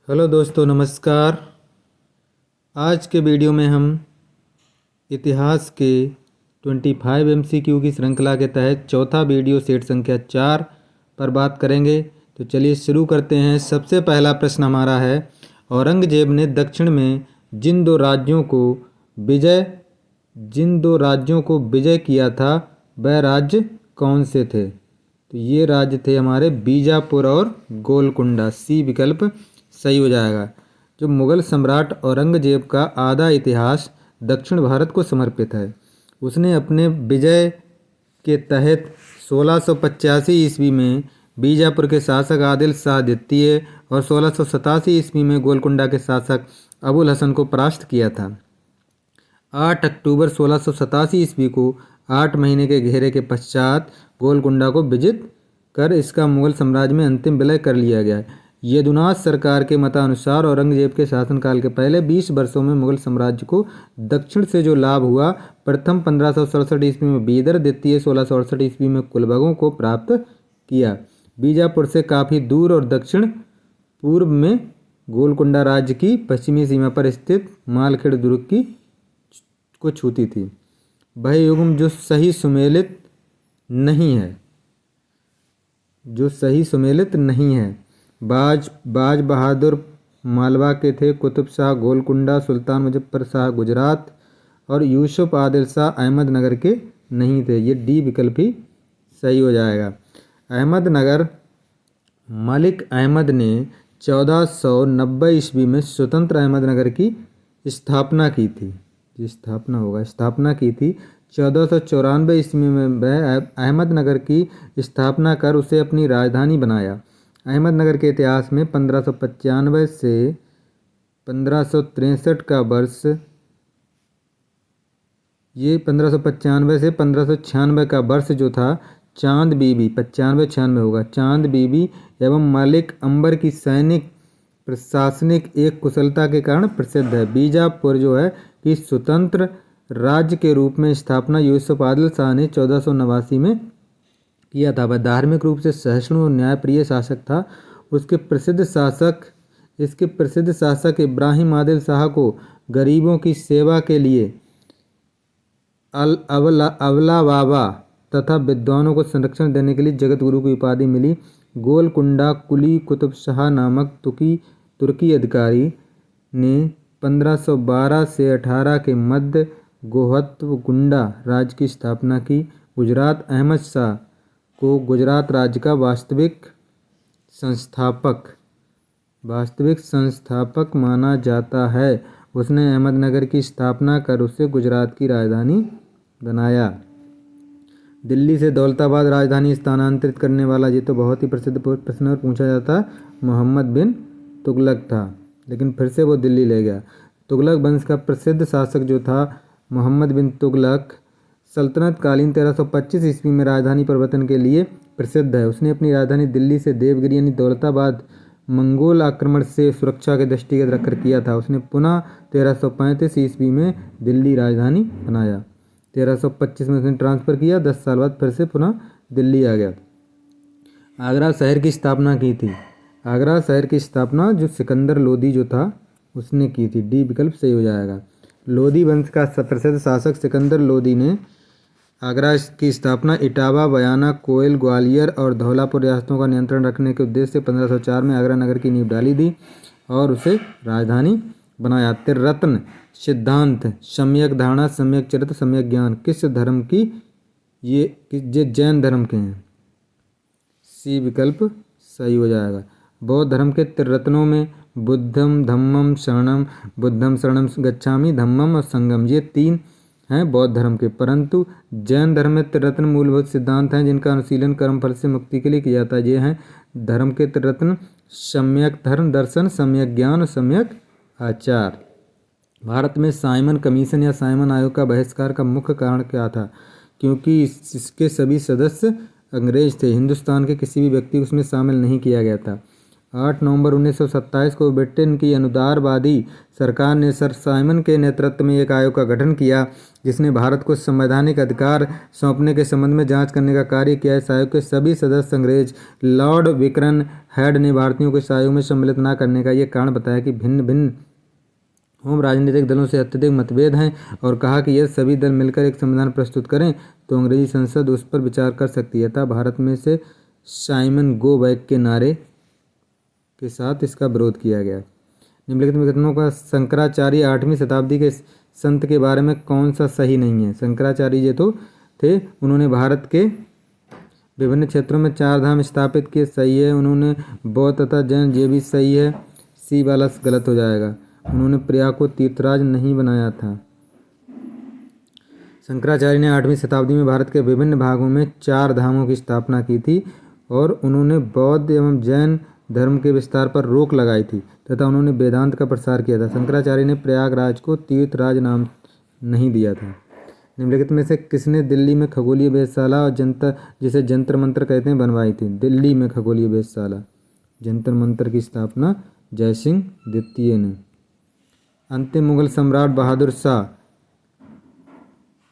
Hello दोस्तों, नमस्कार। आज के वीडियो में हम इतिहास के 25 MCQ की श्रृंखला के तहत चौथा वीडियो सेट संख्या 4 पर बात करेंगे। तो चलिए शुरू करते हैं। सबसे पहला प्रश्न हमारा है, औरंगजेब ने दक्षिण में जिन दो राज्यों को विजय किया था वह राज्य कौन से थे? तो ये राज्य थे हमारे बीजापुर और गोलकुंडा। सी विकल्प सही हो जाएगा। जो मुगल सम्राट औरंगजेब का आधा इतिहास दक्षिण भारत को समर्पित है। उसने अपने विजय के तहत 1685 ईस्वी में बीजापुर के शासक आदिल शाह द्वितीय और 1687 ईस्वी में गोलकुंडा के शासक अबुल हसन को परास्त किया था। 8 अक्टूबर 1687 ईस्वी को 8 महीने के घेरे के पश्चात गोलकुंडा को विजित कर इसका मुगल साम्राज्य में अंतिम विलय कर लिया गया। यदुनाथ सरकार के मतानुसार औरंगजेब के शासनकाल के पहले 20 वर्षों में मुगल साम्राज्य को दक्षिण से जो लाभ हुआ, प्रथम 1567 ईस्वी में बीदर, द्वितीय 1668 ईस्वी में कुलभगों को प्राप्त किया। बीजापुर से काफ़ी दूर और दक्षिण पूर्व में गोलकुंडा राज्य की पश्चिमी सीमा पर स्थित मालखेड़ दुर्ग को छूती थी। वह युग्म जो सही सुमेलित नहीं है। बाज बहादुर मालवा के थे, कुतुब शाह गोलकुंडा, सुल्तान मुजफ्फर शाह गुजरात और यूसुफ आदिल शाह अहमदनगर के नहीं थे। ये डी विकल्प ही सही हो जाएगा। अहमदनगर मलिक अहमद ने 1490 ईस्वी में स्वतंत्र अहमदनगर की स्थापना की थी। 1494 ईस्वी में वह अहमदनगर की स्थापना कर उसे अपनी राजधानी बनाया। अहमदनगर के इतिहास में 1595 से 1563 का वर्ष, ये 1595 से 1596 का वर्ष जो था, चांद बीबी 95-96 होगा, चांद बीबी एवं मलिक अंबर की सैनिक प्रशासनिक एक कुशलता के कारण प्रसिद्ध है। बीजापुर जो है कि स्वतंत्र राज्य के रूप में स्थापना यूसुफ आदिल शाह ने 1489 में किया था। वह धार्मिक रूप से सहिष्णु और न्यायप्रिय शासक था। इसके प्रसिद्ध शासक इब्राहिम आदिल शाह को गरीबों की सेवा के लिए अवला बाबा तथा विद्वानों को संरक्षण देने के लिए जगत गुरु की उपाधि मिली। गोलकुंडा कुली कुतुब शाह नामक तुर्की अधिकारी ने 1512 से 18 के मध्य गोहत्वगुंडा राज्य की स्थापना की। गुजरात अहमद शाह को गुजरात राज्य का वास्तविक संस्थापक माना जाता है। उसने अहमदनगर की स्थापना कर उसे गुजरात की राजधानी बनाया। दिल्ली से दौलताबाद राजधानी स्थानांतरित करने वाला, ये तो बहुत ही प्रसिद्ध प्रश्न पूछा जाता, मोहम्मद बिन तुगलक था, लेकिन फिर से वो दिल्ली ले गया। तुगलक वंश का प्रसिद्ध शासक जो था मोहम्मद बिन तुगलक, सल्तनत कालीन 1325 ईस्वी में राजधानी परिवर्तन के लिए प्रसिद्ध है। उसने अपनी राजधानी दिल्ली से देवगिरी यानी दौलताबाद मंगोल आक्रमण से सुरक्षा के दृष्टिगत रखकर किया था। उसने पुनः 1335 ईस्वी में दिल्ली राजधानी बनाया। 1325 में उसने ट्रांसफ़र किया, 10 साल बाद फिर से पुनः दिल्ली आ गया। आगरा शहर की स्थापना की थी। आगरा शहर की स्थापना जो सिकंदर लोदी जो था उसने की थी। डी विकल्प सही हो जाएगा। लोदी वंश का प्रसिद्ध शासक सिकंदर लोदी ने आगरा की स्थापना इटावा, बयाना, कोयल, ग्वालियर और धौलापुर रियासतों का नियंत्रण रखने के उद्देश्य से 1504 में आगरा नगर की नींव डाली थी और उसे राजधानी बनाया। त्रिरत्न सिद्धांत, सम्यक धारणा, सम्यक चरित्र, सम्यक ज्ञान किस धर्म की? ये जैन धर्म के हैं। सी विकल्प सही हो जाएगा। बौद्ध धर्म के त्रिरत्नों में बुद्धम शरणम गच्छामि, धम्मम और संगम, ये 3 हैं बौद्ध धर्म के। परंतु जैन धर्म में त्रिरत्न मूलभूत सिद्धांत हैं जिनका अनुशीलन कर्म फल से मुक्ति के लिए किया जाता है। ये हैं धर्म के त्रिरत्न: सम्यक धर्म दर्शन, सम्यक ज्ञान और सम्यक आचार। भारत में साइमन कमीशन या साइमन आयोग का बहिष्कार का मुख्य कारण क्या था? क्योंकि इसके सभी सदस्य अंग्रेज थे। हिंदुस्तान के किसी भी व्यक्ति को उसमें शामिल नहीं किया गया था। 8 नवंबर 1927 को ब्रिटेन की अनुदारवादी सरकार ने सर साइमन के नेतृत्व में एक आयोग का गठन किया जिसने भारत को संवैधानिक अधिकार सौंपने के संबंध में जांच करने का कार्य किया। इस आयोग के सभी सदस्य अंग्रेज। लॉर्ड विकरन हेड ने भारतीयों को इस आयोग में सम्मिलित न करने का ये कारण बताया कि भिन्न भिन्न होम राजनीतिक दलों से अत्यधिक मतभेद हैं और कहा कि यदि सभी दल मिलकर एक संविधान प्रस्तुत करें तो अंग्रेजी संसद उस पर विचार कर सकती है। था भारत में से साइमन गो बैक के नारे के साथ इसका विरोध किया गया। निम्नलिखित में कथनों का शंकराचार्य 8वीं शताब्दी के संत के बारे में कौन सा सही नहीं है। शंकराचार्य जी तो थे, उन्होंने भारत के विभिन्न क्षेत्रों में 4 धाम स्थापित किए, सही है। उन्होंने बौद्ध तथा जैन, ये भी सही है। सी वाला गलत हो जाएगा। उन्होंने प्रयाग को तीर्थराज नहीं बनाया था। शंकराचार्य ने 8वीं शताब्दी में भारत के विभिन्न भागों में 4 धामों की स्थापना की थी और उन्होंने बौद्ध एवं जैन धर्म के विस्तार पर रोक लगाई थी तथा उन्होंने वेदांत का प्रसार किया था। शंकराचार्य ने प्रयागराज को तीर्थराज नाम नहीं दिया था। निम्नलिखित में से किसने दिल्ली में खगोलीय वेधशाला और जिसे जंतर मंतर कहते हैं बनवाई थी। दिल्ली में खगोलीय वेधशाला जंतर मंतर की स्थापना जयसिंह द्वितीय ने। अंतिम मुगल सम्राट बहादुर शाह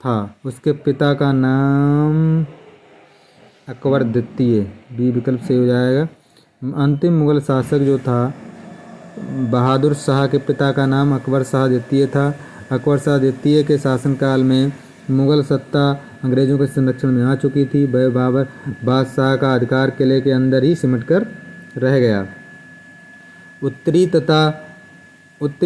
था, उसके पिता का नाम अकबर द्वितीय, बी विकल्प से हो जाएगा। अंतिम मुगल शासक जो था बहादुर शाह के पिता का नाम अकबर शाह द्वितीय था। अकबर शाह द्वितीय के शासनकाल में मुगल सत्ता अंग्रेजों के संरक्षण में आ चुकी थी। वह बाबर बादशाह का अधिकार किले के अंदर ही सिमट कर रह गया। उत्तरी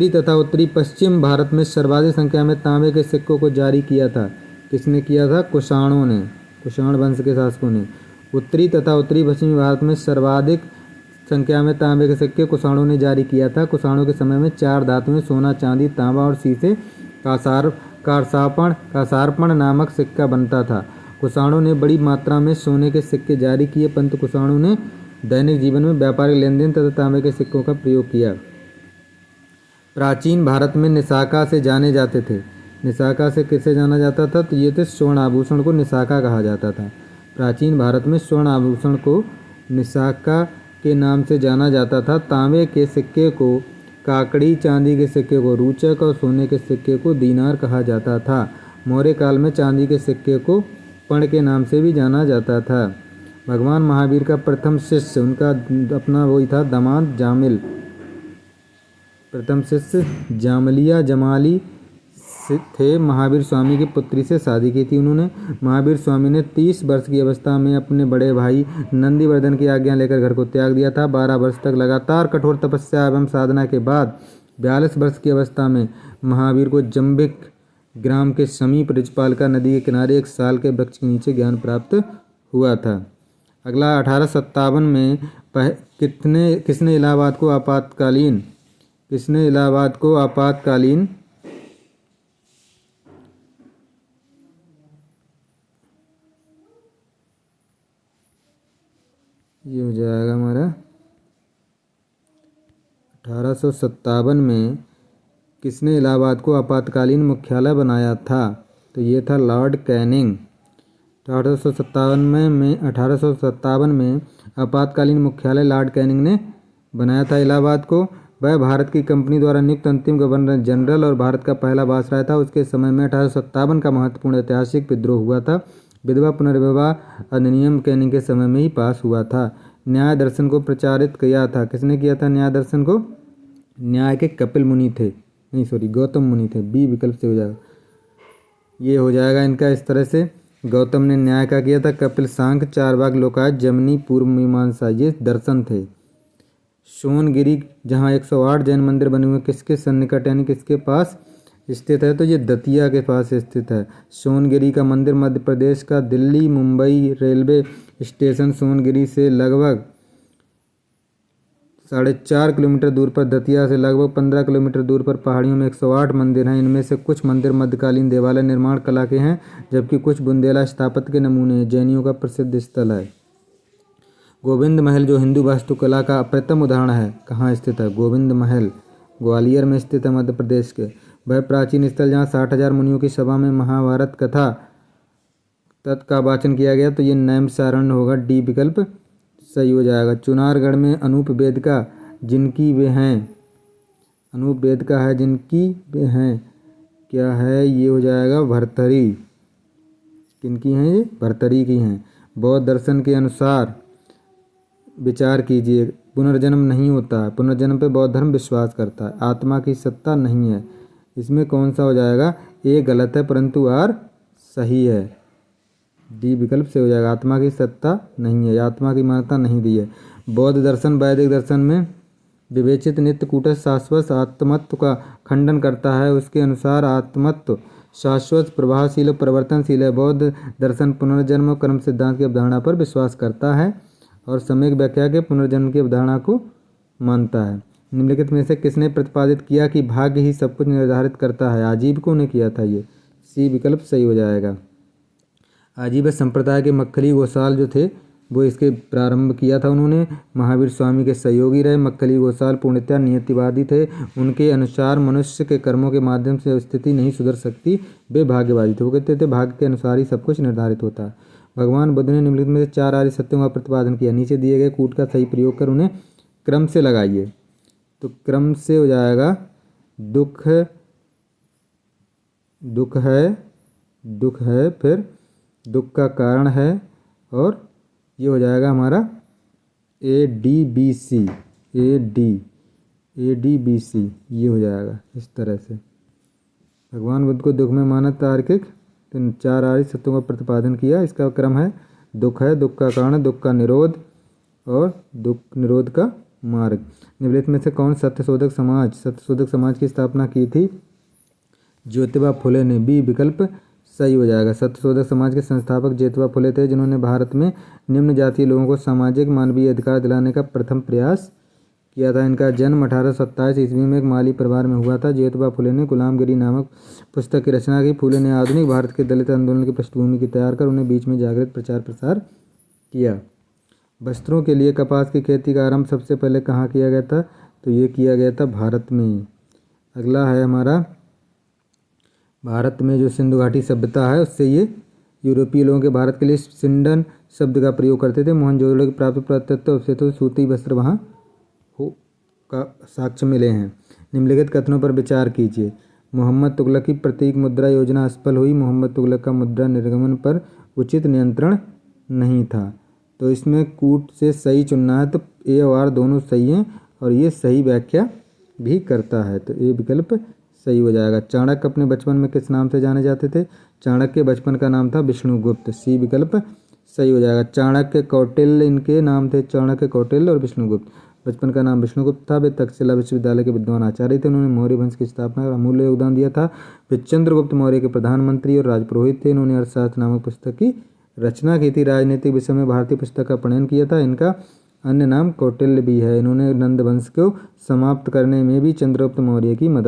तथा उत्तरी पश्चिम भारत में सर्वाधिक संख्या में तांबे के सिक्कों को जारी किया था। किसने किया था? कुषाणों ने, कुषाण वंश के शासकों ने। उत्तरी तथा उत्तरी पश्चिमी भारत में सर्वाधिक संख्या में तांबे के सिक्के कुषाणों ने जारी किया था। कुषाणों के समय में 4 धातुएं सोना, चांदी, तांबा और शीशे कासार्पण नामक सिक्का बनता था। कुषाणों ने बड़ी मात्रा में सोने के सिक्के जारी किए, परंतु कुषाणों ने दैनिक जीवन में व्यापारिक लेन देन तथा तांबे के सिक्कों का प्रयोग किया। प्राचीन भारत में निशाका से जाने जाते थे। निशाका से किसे जाना जाता था? तो ये थे स्वर्ण आभूषण को निशाका कहा जाता था। प्राचीन भारत में स्वर्ण आभूषण को निशाका के नाम से जाना जाता था। तांबे के सिक्के को काकड़ी, चांदी के सिक्के को रूचक और सोने के सिक्के को दीनार कहा जाता था। मौर्य काल में चांदी के सिक्के को पण के नाम से भी जाना जाता था। भगवान महावीर का प्रथम शिष्य उनका अपना वही था दामाद जामिल। प्रथम शिष्य जामलिया जमाली थे। महावीर स्वामी की पुत्री से शादी की थी उन्होंने। महावीर स्वामी ने 30 वर्ष की अवस्था में अपने बड़े भाई नंदीवर्धन की आज्ञा लेकर घर को त्याग दिया था। 12 वर्ष तक लगातार कठोर तपस्या एवं साधना के बाद 42 वर्ष की अवस्था में महावीर को जंबिक ग्राम के समीप रिजपालका नदी के किनारे एक साल के वृक्ष के नीचे ज्ञान प्राप्त हुआ था। अगला 1857 में किसने इलाहाबाद को आपातकालीन ये हो जाएगा हमारा 1857 में किसने इलाहाबाद को आपातकालीन मुख्यालय बनाया था? तो ये था लॉर्ड कैनिंग। 1857 में आपातकालीन मुख्यालय लॉर्ड कैनिंग ने बनाया था इलाहाबाद को। वह भारत की कंपनी द्वारा नियुक्त अंतिम गवर्नर जनरल और भारत का पहला वायसराय था। उसके समय में 1857 का महत्वपूर्ण ऐतिहासिक विद्रोह हुआ था। विधवा पुनर्विवाह अधिनियम कैनिंग के समय में ही पास हुआ था। न्याय दर्शन को प्रचारित किया था। किसने किया था न्याय दर्शन को? न्याय के कपिल मुनि थे, नहीं सॉरी गौतम मुनि थे। बी विकल्प से हो जाएगा। ये हो जाएगा इनका इस तरह से। गौतम ने न्याय का किया था। कपिल सांख्य, चारवाक, लोकायत, जमनी, पूर्व मीमांसा, ये दर्शन थे। सोनगिरी जहाँ 108 जैन मंदिर बने हुए किसके सन्निकट यानी किसके पास स्थित है? तो ये दतिया के पास स्थित है। सोनगिरी का मंदिर मध्य प्रदेश का दिल्ली मुंबई रेलवे स्टेशन सोनगिरी से लगभग 4.5 किलोमीटर दूर पर, दतिया से लगभग 15 किलोमीटर दूर पर पहाड़ियों में 108 मंदिर हैं। इनमें से कुछ मंदिर मध्यकालीन देवालय निर्माण कला के हैं जबकि कुछ बुंदेला स्थापत्य के नमूने हैं। जैनियों का प्रसिद्ध स्थल है गोविंद महल जो हिंदू वास्तुकला का अप्रतिम उदाहरण है। कहाँ स्थित है? गोविंद महल ग्वालियर में स्थित है मध्य प्रदेश के। वह प्राचीन स्थल जहाँ 60,000 मुनियों की सभा में महाभारत कथा तत् का वाचन किया गया। तो ये नैमिषारण्य होगा। डी विकल्प सही हो जाएगा। चुनारगढ़ में अनूप वेदिका जिनकी वे हैं, अनूप वेदिका है जिनकी वे हैं, क्या है ये हो जाएगा भर्तरी। किनकी हैं ये? भर्तरी की हैं। बौद्ध दर्शन के अनुसार विचार कीजिए, पुनर्जन्म नहीं होता है, पुनर्जन्म पे बौद्ध धर्म विश्वास करता है। आत्मा की सत्ता नहीं है, इसमें कौन सा हो जाएगा? ए गलत है परंतु आर सही है। डी विकल्प से हो जाएगा, आत्मा की सत्ता नहीं है, आत्मा की मान्यता नहीं दी है। बौद्ध दर्शन वैदिक दर्शन में विवेचित नित्य कूटस्थ शाश्वत आत्मत्व का खंडन करता है। उसके अनुसार आत्मत्व शाश्वत प्रभावशील और परिवर्तनशील है। बौद्ध दर्शन पुनर्जन्म और कर्म सिद्धांत की अवधारणा पर विश्वास करता है और सम्यक व्याख्या के पुनर्जन्म की अवधारणा को मानता है। निम्नलिखित में से किसने प्रतिपादित किया कि भाग्य ही सब कुछ निर्धारित करता है? आजीविकों ने किया था ये। सी विकल्प सही हो जाएगा। आजीव संप्रदाय के मक्खली गोसाल जो थे वो इसके प्रारंभ किया था उन्होंने। महावीर स्वामी के सहयोगी रहे। मक्खली गोसाल पूर्णतया नियतिवादी थे। उनके अनुसार मनुष्य के कर्मों के माध्यम से स्थिति नहीं सुधर सकती, वे भाग्यवादी थे। वो कहते थे भाग्य के अनुसार ही सब कुछ निर्धारित होता है। भगवान बुद्ध ने निम्नलिखित में से 4 आर्य सत्यों का प्रतिपादन किया। नीचे दिए गए कूट का सही प्रयोग कर उन्हें क्रम से लगाइए। तो क्रम से हो जाएगा दुख, दुख है, फिर दुख का कारण है, और ये हो जाएगा हमारा ADBC, ADBC ये हो जाएगा इस तरह से। भगवान बुद्ध को दुख में माना तार्किक, तो 4 आर्य सत्यों का प्रतिपादन किया। इसका क्रम है दुख का कारण, दुख का निरोध और दुख निरोध का मार्ग। निम्नलिखित में से कौन सत्यशोधक समाज की स्थापना की थी? ज्योतिबा फुले ने। बी विकल्प सही हो जाएगा। सत्यशोधक समाज के संस्थापक ज्योतिबा फुले थे, जिन्होंने भारत में निम्न जातीय लोगों को सामाजिक मानवीय अधिकार दिलाने का प्रथम प्रयास किया था। इनका जन्म 1827 ईस्वी में एक माली परिवार में हुआ था। ज्योतिबा फुले ने गुलामगिरी नामक पुस्तक की रचना की। फुले ने आधुनिक भारत के दलित आंदोलन की पृष्ठभूमि की तैयार कर उन्हें बीच में जागृत प्रचार प्रसार किया। वस्त्रों के लिए कपास की खेती का आरंभ सबसे पहले कहाँ किया गया था? तो ये किया गया था भारत में। अगला है हमारा भारत में जो सिंधु घाटी सभ्यता है, उससे ये यूरोपीय लोगों के भारत के लिए सिंडन शब्द का प्रयोग करते थे। मोहनजोदड़ो के प्राप्त पुरातत्व अवशेषों से सूती वस्त्र वहाँ का साक्ष्य मिले हैं। निम्नलिखित कथनों पर विचार कीजिए। मोहम्मद तुगलक की प्रतीक मुद्रा योजना असफल हुई। मोहम्मद तुगलक का मुद्रा निर्गमन पर उचित नियंत्रण नहीं था। तो इसमें कूट से सही चुनना है। तो ए और आर दोनों सही हैं और ये सही व्याख्या भी करता है, तो ए विकल्प सही हो जाएगा। चाणक्य अपने बचपन में किस नाम से जाने जाते थे? चाणक्य के बचपन का नाम था विष्णुगुप्त। सी विकल्प सही हो जाएगा। चाणक्य कौटिल्य इनके नाम थे, चाणक्य कौटिल्य और विष्णुगुप्त। बचपन का नाम विष्णुगुप्त था। वे तक्षशिला विश्वविद्यालय के विद्वान आचार्य थे। उन्होंने मौर्य वंश की स्थापना का अमूल्य योगदान दिया था। वे चंद्रगुप्त मौर्य के प्रधानमंत्री और राजपुरोहित थे। इन्होंने अर्थशास्त्र नामक पुस्तक की रचना की थी। राजनीतिक विषय में भारतीय पुस्तक का प्रणयन किया था। इनका अन्य नाम कौटिल्य भी है। इन्होंने नंद वंश को समाप्त करने में भी चंद्रगुप्त मौर्य की मदद